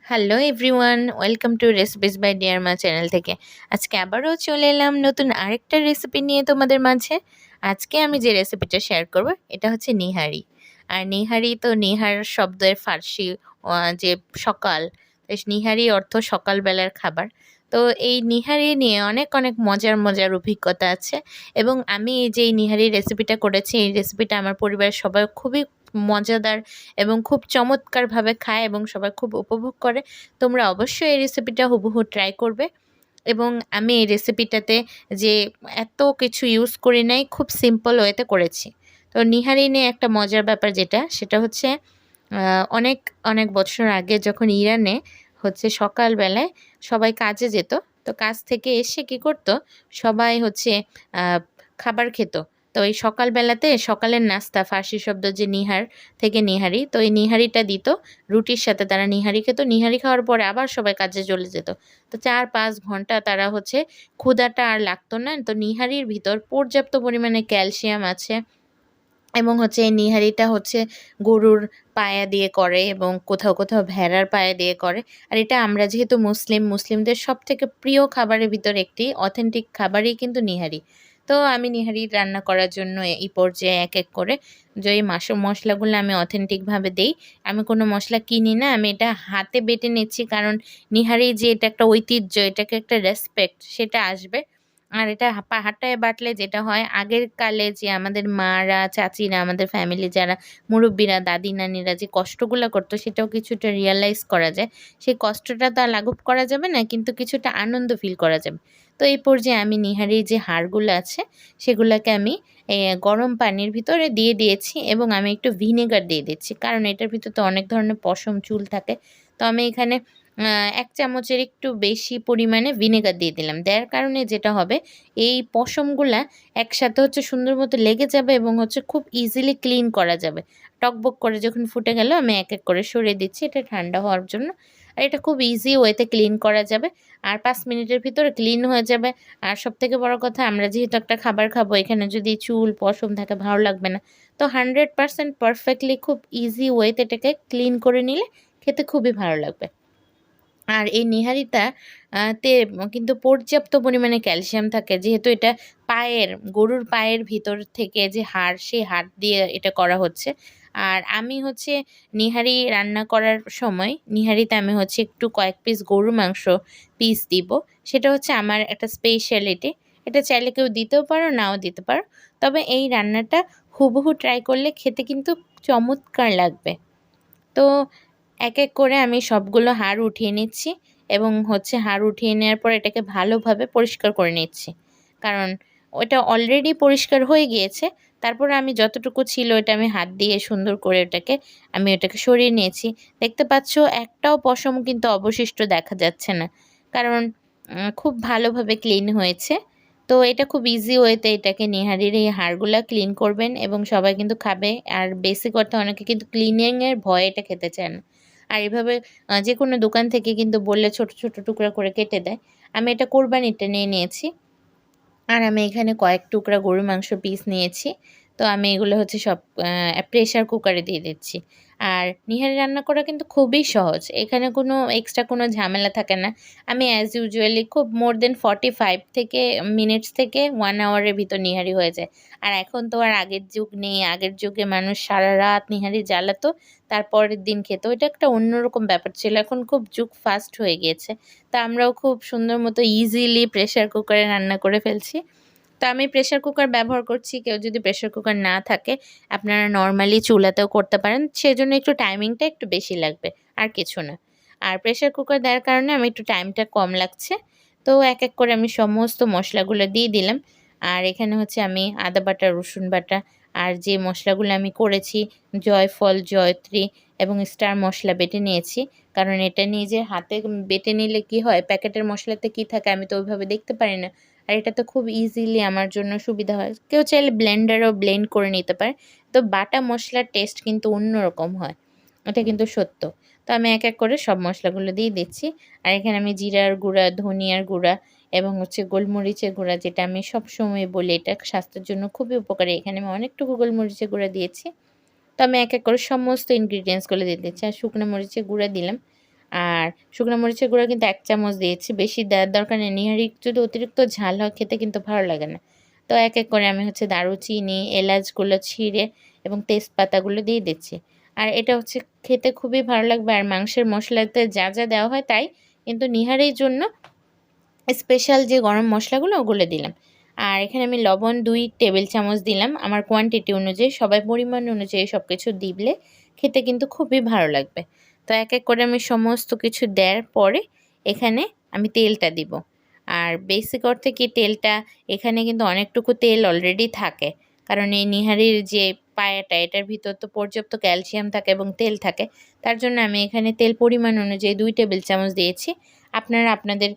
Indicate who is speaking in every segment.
Speaker 1: Hello everyone, welcome to recipes by dear মা channel থেকে। আজকে আবারও চলে এলাম নতুন আরেকটা রেসিপি নিয়ে তোমাদের মাঝে। আজকে আমি যে রেসিপিটা শেয়ার করব এটা হচ্ছে নিহারি। আর নিহারি তো নিহার শব্দের ফার্সি যে সকাল, নিহারি অর্থ সকালবেলার খাবার। তো এই নিহারি নিয়ে অনেক অনেক মজার মজার অভিজ্ঞতা আছে এবং আমি এই যে এই নিহারি রেসিপিটা করেছি, এই রেসিপিটা আমার পরিবারের সবাই খুবই মজাদার এবং খুব চমৎকারভাবে খায় এবং সবাই খুব উপভোগ করে। তোমরা অবশ্যই এই রেসিপিটা হুবহু ট্রাই করবে এবং আমি এই রেসিপিটাতে যে এত কিছু ইউজ করি নাই, খুব সিম্পল ওয়েতে করেছি। তো নিহারি নিয়ে একটা মজার ব্যাপার সেটা হচ্ছে অনেক অনেক বছর আগে যখন ইরানে হচ্ছে সকালবেলায় সবাই কাজে যেত, তো কাজ থেকে এসে কী করতো, সবাই হচ্ছে খাবার খেত। তো এই সকালবেলাতে সকালের নাস্তা, ফার্সি শব্দ যে নিহার থেকে নিহারি, তো এই নিহারিটা দিত রুটির সাথে। তারা নিহারি খেত, নিহারি খাওয়ার পরে আবার সবাই কাজে চলে যেত। তো ৪-৫ ঘন্টা তারা হচ্ছে ক্ষুধাটা আর লাগতো না। তো নিহারির ভিতর পর্যাপ্ত পরিমাণে ক্যালসিয়াম আছে এবং হচ্ছে এই নিহারিটা হচ্ছে গরুর পায়া দিয়ে করে এবং কোথাও কোথাও ভেড়ার পায়া দিয়ে করে। আর এটা আমরা যেহেতু মুসলিমদের সবথেকে প্রিয় খাবারের ভিতর একটি অথেন্টিক খাবারই কিন্তু নিহারি। তো আমি নিহারি রান্না করার জন্য এই পর্যায়ে এক এক করে যে মশলাগুলো আমি অথেন্টিকভাবে দেই। আমি কোনো মশলা কিনি না, আমি এটা হাতে বেটে নিচ্ছি, কারণ নিহারি যে এটা একটা ঐতিহ্য, এটাকে একটা রেসপেক্ট সেটা আসবে। আর এটা হাঁটায় বাটলে যেটা হয়, আগের কালে যে আমাদের মারা, চাচিরা, আমাদের ফ্যামিলি যারা মুরব্বিরা, দাদি নানিরা যে কষ্টগুলো করতো সেটাও কিছুটা রিয়ালাইজ করা যায়। সেই কষ্টটা তো আর লাঘব করা যাবে না, কিন্তু কিছুটা আনন্দ ফিল করা যাবে। তো এই পর্যায়ে আমি নিহারির যে হাড়গুলো আছে সেগুলোকে আমি গরম পানির ভিতরে দিয়ে দিয়েছি এবং আমি একটু ভিনেগার দিয়ে দিচ্ছি, কারণ এটার ভিতর তো অনেক ধরনের পশম চুল থাকে। তো আমি এখানে ১ চামচের একটু বেশি পরিমাণে ভিনেগার দিয়ে দিলাম। দেওয়ার কারণে যেটা হবে, এই পশমগুলা একসাথে হচ্ছে সুন্দর মতো লেগে যাবে এবং হচ্ছে খুব ইজিলি ক্লিন করা যাবে। টকবক করে যখন ফুটে গেল আমি এক এক করে সরিয়ে দিচ্ছি এটা ঠান্ডা হওয়ার জন্য। আর এটা খুব ইজি ওয়েতে ক্লিন করা যাবে আর ৫ মিনিটের ভিতরে ক্লিন হয়ে যাবে। আর সবথেকে বড় কথা, আমরা যেহেতু একটা খাবার খাবো, এখানে যদি চুল পশম থাকে ভালো লাগবে না। তো 100% পারফেক্টলি খুব ইজি ওয়েতে এটাকে ক্লিন করে নিলে খেতে খুবই ভালো লাগবে। আর এই নিহারিটা তে কিন্তু পর্যাপ্ত পরিমাণে ক্যালসিয়াম থাকে, যেহেতু এটা গরুর পায়ের ভিতর থেকে যে হাড়, সেই হাড় দিয়ে এটা করা হচ্ছে। আর আমি হচ্ছে নিহারি রান্না করার সময় নিহারিতে আমি হচ্ছে একটু কয়েক পিস গরুর মাংস পিস দিব। সেটা হচ্ছে আমার একটা স্পেশালিটি। এটা চাইলে কেউ দিতেও পারো, নাও দিতে পারো। তবে এই রান্নাটা হুবহু ট্রাই করলে খেতে কিন্তু চমৎকার লাগবে। তো এক এক করে আমি সবগুলো হাড় উঠিয়ে নিচ্ছি এবং হচ্ছে হাড় উঠিয়ে নেওয়ার পর এটাকে ভালোভাবে পরিষ্কার করে নিচ্ছি, কারণ ওটা অলরেডি পরিষ্কার হয়ে গিয়েছে। তারপরে আমি যতটুকু ছিল এটা আমি হাত দিয়ে সুন্দর করে ওটাকে সরিয়ে নিয়েছি। দেখতে পাচ্ছ একটাও পশম কিন্তু অবশিষ্ট দেখা যাচ্ছে না, কারণ খুব ভালোভাবে ক্লিন হয়েছে। তো এটা খুব ইজি ওয়েতে এটাকে নিহারির এই হাড়গুলা ক্লিন করবেন এবং সবাই কিন্তু খাবে। আর বেসিক অর্থে অনেকে কিন্তু ক্লিনিংয়ের ভয়ে এটা খেতে চায় না। আর এভাবে যেকোনো দোকান থেকে কিন্তু বললে ছোট ছোট টুকরা করে কেটে দেয়। আমি এটা কোরবানিটা নিয়ে নিয়েছি। আর আমি এখানে কয়েক টুকরা গরুর মাংস পিস নিয়েছি। তো আমি এগুলো হচ্ছে সব প্রেশার কুকারে দিয়ে দিচ্ছি। আর নিহারি রান্না করা কিন্তু খুবই সহজ। এখানে কোনো এক্সট্রা কোনো ঝামেলা থাকে না। আমি অ্যাজ ইউজুয়ালি খুব মোর দেন 45 থেকে মিনিটস থেকে 1 আওয়ারের ভিতর নিহারি হয়ে যায়। আর এখন তো আর আগের যুগ নেই। আগের যুগে মানুষ সারারাত নিহারি জ্বালাতো, তারপরের দিন খেত। ওইটা একটা অন্যরকম ব্যাপার ছিল। এখন খুব যুগ ফাস্ট হয়ে গিয়েছে। তা আমরাও খুব সুন্দর মতো ইজিলি প্রেশার কুকারে রান্না করে ফেলছি। তো আমি প্রেশার কুকার ব্যবহার করছি। কেউ যদি প্রেশার কুকার না থাকে, আপনারা নরমালি চুলাতেও করতে পারেন। সেজন্য একটু টাইমিংটা একটু বেশি লাগবে, আর কিছু না। আর প্রেশার কুকার দেওয়ার কারণে আমি একটু টাইমটা কম লাগছে। তো এক এক করে আমি সমস্ত মশলাগুলো দিয়ে দিলাম। আর এখানে হচ্ছে আমি আদা বাটা, রসুন বাটা আর যে মশলাগুলো আমি করেছি, জয়ফল, জয়ত্রী এবং স্টার মশলা বেটে নিয়েছি। কারণ এটা নিজে হাতে বেটে নিলে কি হয়, প্যাকেটের মশলাতে কি থাকে আমি তো ওইভাবে দেখতে পারি না। আর এটা তো খুব ইজিলি আমার জন্য সুবিধা হয়। কেউ চাইলে ব্লেন্ডারেও ব্লেন্ড করে নিতে পারে। তো বাটা মশলার টেস্ট কিন্তু অন্যরকম হয়, এটা কিন্তু সত্য। তো আমি এক এক করে সব মশলাগুলো দিয়ে দিচ্ছি। আর এখানে আমি জিরার গুঁড়া, ধনিয়ার গুঁড়া এবং হচ্ছে গোলমরিচের গুঁড়া, যেটা আমি সবসময় বলি এটা স্বাস্থ্যের জন্য খুবই উপকারী। এখানে আমি অনেকটুকু গোলমরিচের গুঁড়া দিয়েছি। তো আমি এক এক করে সমস্ত ইনগ্রিডিয়েন্টসগুলো দিয়ে দিচ্ছি। আর শুকনো মরিচের গুঁড়া দিলাম। আর শুকনো মরিচের গুঁড়া কিন্তু 1 চামচ দিয়েছি, বেশি দেওয়ার দরকার নেই। নিহারি যদি অতিরিক্ত ঝাল হয় খেতে কিন্তু ভালো লাগে না। তো এক এক করে আমি হচ্ছে দারুচিনি, এলাচগুলো ছিঁড়ে এবং তেজপাতাগুলো দিয়ে দিচ্ছি। আর এটা হচ্ছে খেতে খুবই ভালো লাগবে। আর মাংসের মশলাতে যা যা দেওয়া হয় তাই, কিন্তু নিহারির জন্য স্পেশাল যে গরম মশলাগুলো ওগুলো দিলাম। আর এখানে আমি লবণ 2 টেবিল চামচ দিলাম। আমার কোয়ান্টিটি অনুযায়ী, সবাই পরিমাণ অনুযায়ী সব কিছু দিলে খেতে কিন্তু খুবই ভালো লাগবে। তো এক এক করে আমি সমস্ত কিছু দেওয়ার পরে এখানে আমি তেলটা দিব। আর বেসিক অর্থে কি, তেলটা এখানে কিন্তু অনেকটুকু তেল অলরেডি থাকে, কারণ এই নিহারির যে পায়াটা এটার ভিতর তো পর্যাপ্ত ক্যালসিয়াম থাকে এবং তেল থাকে। তার জন্য আমি এখানে তেল পরিমাণ অনুযায়ী 2 টেবিল চামচ দিয়েছি। আপনারা আপনাদের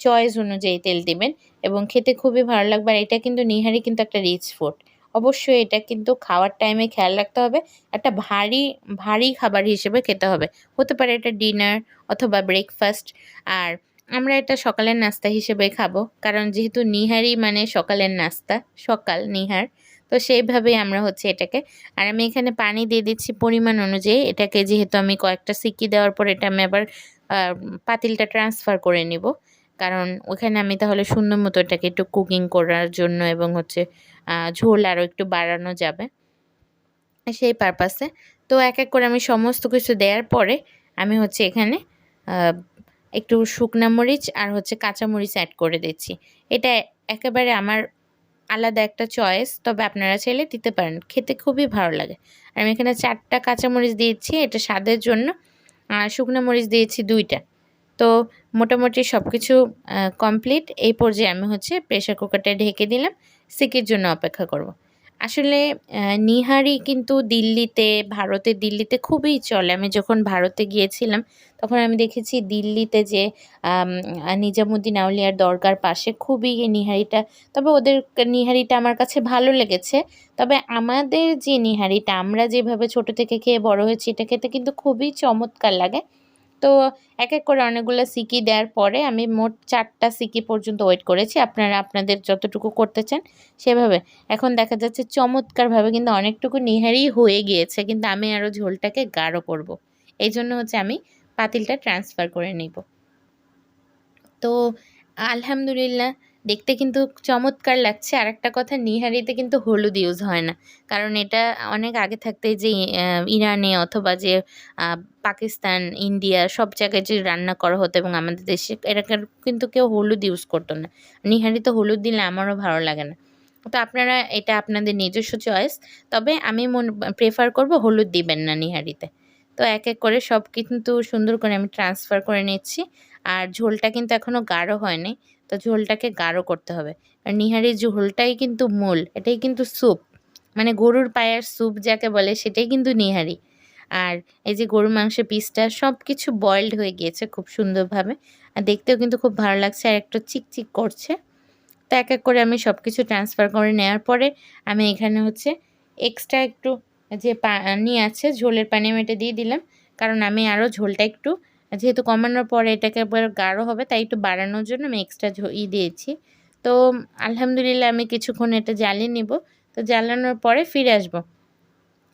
Speaker 1: চয়েস অনুযায়ী তেল দিবেন এবং খেতে খুবই ভালো লাগবে। আর এটা কিন্তু নিহারি কিন্তু একটা রিচ ফুড। অবশ্যই এটা কিন্তু খাওয়ার টাইমে খেয়াল রাখতে হবে। একটা ভারী, ভারী খাবার হিসেবে খেতে হবে। হতে পারে এটা ডিনার অথবা ব্রেকফাস্ট। আর আমরা এটা সকালের নাস্তা হিসেবে খাবো। কারণ যেহেতু নিহারি মানে সকালের নাস্তা, সকাল নিহার। তো সেইভাবেই আমরা হচ্ছে এটাকে, আর আমি এখানে পানি দিয়ে দিচ্ছি পরিমাণ অনুযায়ী। এটাকে যেহেতু আমি কয়েকটা সিকি দেওয়ার পর এটা আমি আবার পাতিলটা ট্রান্সফার করে নিব। কারণ ওখানে আমি তাহলে সুন্দর মতো এটাকে একটু কুকিং করার জন্য এবং হচ্ছে ঝোল আরও একটু বাড়ানো যাবে সেই পারপাসে। তো এক এক করে আমি সমস্ত কিছু দেওয়ার পরে আমি হচ্ছে এখানে একটু শুকনা মরিচ আর হচ্ছে কাঁচা মরিচ অ্যাড করে দিচ্ছি। এটা একেবারে আমার আলাদা একটা চয়েস, তবে আপনারা চাইলে দিতে পারেন, খেতে খুবই ভালো লাগে। আর আমি এখানে 4টা কাঁচামরিচ দিয়েছি এটা স্বাদের জন্য, আর শুকনো মরিচ দিয়েছি 2টা। তো মোটামুটি সব কিছু কমপ্লিট। এই পর্যায়ে আমি হচ্ছে প্রেশার কুকারটা ঢেকে দিলাম, সিটির জন্য অপেক্ষা করব। আসলে নিহারি কিন্তু দিল্লিতে, ভারতের দিল্লিতে খুবই চলে। আমি যখন ভারতে গিয়েছিলাম তখন আমি দেখেছি দিল্লিতে যে নিজামুদ্দিন আউলিয়ার দরগার পাশে খুবই এই নিহারিটা, তবে ওদের নিহারিটা আমার কাছে ভালো লেগেছে। তবে আমাদের যে নিহারিটা আমরা যেভাবে ছোট থেকে খেয়ে বড় হয়েছি এটা খেতে কিন্তু খুবই চমৎকার লাগে। তো এক এক করে অনেকগুলো সিকি দেওয়ার পরে আমি মোট 4টা সিকি পর্যন্ত ওয়েট করেছি। আপনারা আপনাদের যতটুকু করতে চান সেভাবে। এখন দেখা যাচ্ছে চমৎকারভাবে কিন্তু অনেকটুকু নিহারি হয়ে গিয়েছে, কিন্তু আমি আরও ঝোলটাকে গাঢ় করব। এই জন্য হচ্ছে আমি পাতিলটা ট্রান্সফার করে নিব। তো আলহামদুলিল্লাহ দেখতে কিন্তু চমৎকার লাগছে। আরেকটা কথা, নিহারিতে কিন্তু হলুদ ইউজ হয় না। কারণ এটা অনেক আগে থাকতেই যে ইরানে অথবা যে পাকিস্তান, ইন্ডিয়া সব জায়গায় যে রান্না করা হতো এবং আমাদের দেশে এরকম কিন্তু কেউ হলুদ ইউজ করতো না। নিহারিতে হলুদ দিলে আমারও ভালো লাগে না। তো আপনারা এটা আপনাদের নিজস্ব চয়েস। তবে আমি প্রেফার করব হলুদ দিবেন না নিহারিতে। তো এক এক করে সব কিন্তু সুন্দর করে আমি ট্রান্সফার করে নিচ্ছি। আর ঝোলটা কিন্তু এখনও গাঢ় হয়নি। তো ঝোলটাকে গাঢ় করতে হবে। আর নিহারির ঝোলটাই কিন্তু মূল। এটাই কিন্তু স্যুপ। মানে গরুর পায়ার স্যুপ যাকে বলে সেটাই কিন্তু নিহারি। আর এই যে গরুর মাংসের পিসটা সব কিছু বয়েলড হয়ে গিয়েছে খুব সুন্দরভাবে। আর দেখতেও কিন্তু খুব ভালো লাগছে আর একটু চিকচিক করছে। তো এক এক করে আমি সব কিছু ট্রান্সফার করে নেওয়ার পরে আমি এখানে হচ্ছে এক্সট্রা একটু যে পানি আছে, ঝোলের পানি আমি এটা দিয়ে দিলাম। কারণ আমি আরও ঝোলটা একটু, যেহেতু কমানোর পরে এটাকে একবার গাঢ় হবে তাই একটু বাড়ানোর জন্য আমি এক্সট্রা দিয়েছি। তো আলহামদুলিল্লাহ আমি কিছুক্ষণ এটা জ্বালিয়ে নিব। তো জ্বালানোর পরে ফিরে আসবো।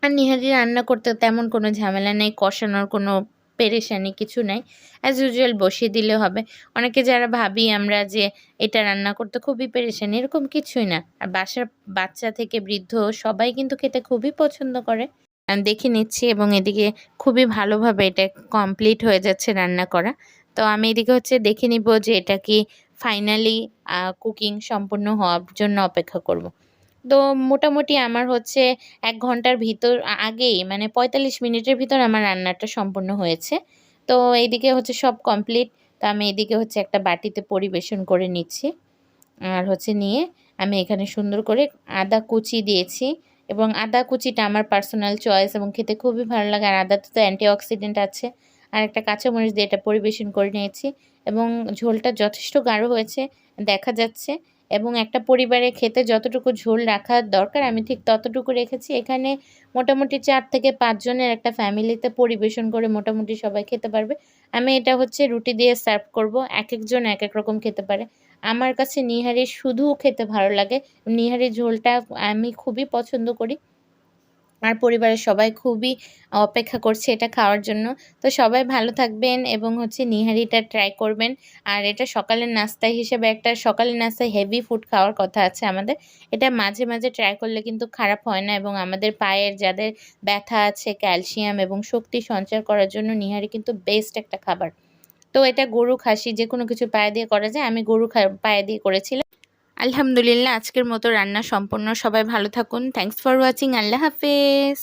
Speaker 1: আর নিহারি রান্না করতে তেমন কোনো ঝামেলা নেই, কষানোর কোনো পেরেশানি কিছু নাই। অ্যাজ ইউজুয়াল বসিয়ে দিলে হবে। অনেকে যারা ভাবি আমরা যে এটা রান্না করতে খুবই পেরেশানি, এরকম কিছুই না। আর বাসার বাচ্চা থেকে বৃদ্ধ সবাই কিন্তু খেতে খুবই পছন্দ করে। আমি দেখে নিচ্ছি এবং এদিকে খুবই ভালোভাবে এটা কমপ্লিট হয়ে যাচ্ছে রান্না করা। তো আমি এদিকে হচ্ছে দেখে নিব যে এটা কি ফাইনালি কুকিং সম্পূর্ণ হওয়ার জন্য অপেক্ষা করব। তো মোটামুটি আমার হচ্ছে ১ ঘন্টার ভিতর আগেই, মানে ৪৫ মিনিটের ভিতর আমার রান্নাটা সম্পূর্ণ হয়েছে। তো এইদিকে হচ্ছে সব কমপ্লিট। তো আমি এদিকে হচ্ছে একটা বাটিতে পরিবেশন করে নিচ্ছি। আর হচ্ছে নিয়ে আমি এখানে সুন্দর করে আদা কুচি দিয়েছি এবং আদা কুচিটা আমার পার্সোনাল চয়েস এবং খেতে খুবই ভালো লাগে। আর আদাতে তো অ্যান্টিঅক্সিডেন্ট আছে। আর একটা কাঁচামরিচ দিয়ে এটা পরিবেশন করে নিয়েছি এবং ঝোলটা যথেষ্ট গাঢ় হয়েছে দেখা যাচ্ছে। এবং একটা পরিবারে খেতে যতটুকু ঝোল রাখা দরকার আমি ঠিক ততটুকু রেখেছি। এখানে মোটামুটি ৪ থেকে ৫ জনের একটা ফ্যামিলিতে পরিবেশন করে মোটামুটি সবাই খেতে পারবে। আমি এটা হচ্ছে রুটি দিয়ে সার্ভ করব। একেকজন একেক রকম খেতে পারে। আমার কাছে নিহারি শুধু খেতে ভালো লাগে। নিহারির ঝোলটা আমি খুবই পছন্দ করি। আর পরিবারের সবাই খুবই অপেক্ষা করছে এটা খাওয়ার জন্য। তো সবাই ভালো থাকবেন এবং নিহারিটা ট্রাই করবেন। আর এটা সকালের নাস্তা হিসেবে একটা সকালের নাস্তায় হেভি ফুড খাওয়ার কথা আছে আমাদের। এটা মাঝে, মাঝে ট্রাই করলে কিন্তু খারাপ হয় না এবং আমাদের পায়ের যাদের ব্যথা আছে, ক্যালসিয়াম এবং শক্তি সঞ্চার করার জন্য নিহারি কিন্তু বেস্ট একটা খাবার। তো এটা গরু, খাসি যেকোনো কিছুর পায়ে দিয়ে করা যায়। আমি গরু পায়ে দিয়ে করেছিলাম। আলহামদুলিল্লাহ আজকের মতো রান্না সম্পূর্ণ। সবাই ভালো থাকুন। Thanks for watching. আল্লাহ হাফেজ।